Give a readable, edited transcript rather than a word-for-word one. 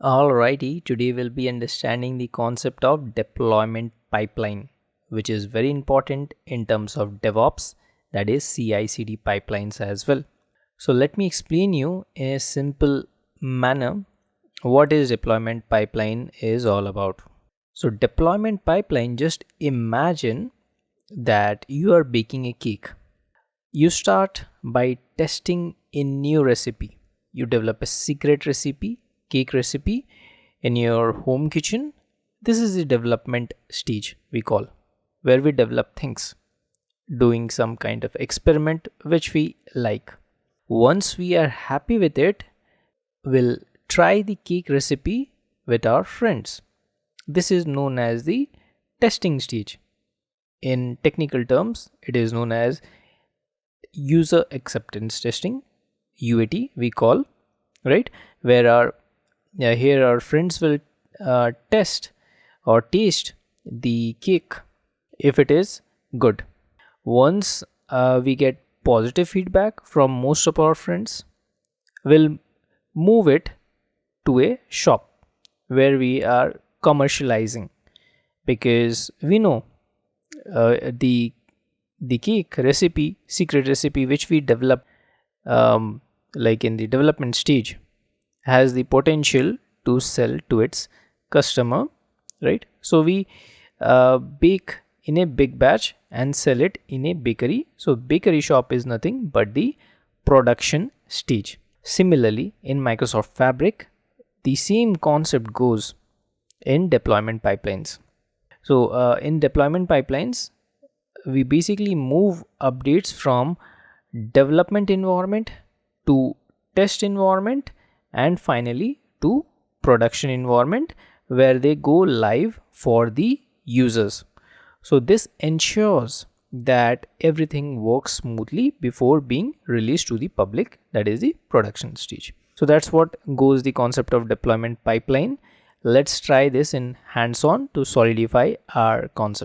Alrighty, today we'll be understanding the concept of deployment pipeline, which is very important in terms of DevOps, that is CI/CD pipelines as well. So let me explain you in a simple manner what is deployment pipeline is all about. So deployment pipeline, just imagine that you are baking a cake. You start by testing a new recipe. You develop a secret recipe, cake recipe in your home kitchen. This is the development stage we call, where we develop things, doing some kind of experiment which we like. Once we are happy with it, we'll try the cake recipe with our friends. This is known as the testing stage. In technical terms, it is known as user acceptance testing, UAT we call, right? Where here our friends will test or taste the cake if it is good. Once we get positive feedback from most of our friends, we'll move it to a shop where we are commercializing, because we know the cake recipe, secret recipe which we develop like in the development stage, has the potential to sell to its customer, right? So we bake in a big batch and sell it in a bakery. So bakery shop is nothing but the production stage. Similarly, in Microsoft Fabric, the same concept goes in deployment pipelines. So in deployment pipelines, we basically move updates from development environment to test environment and finally to production environment, where they go live for the users. So this ensures that everything works smoothly before being released to the public, that is the production stage. So that's what goes the concept of deployment pipeline. Let's try this in hands-on to solidify our concept.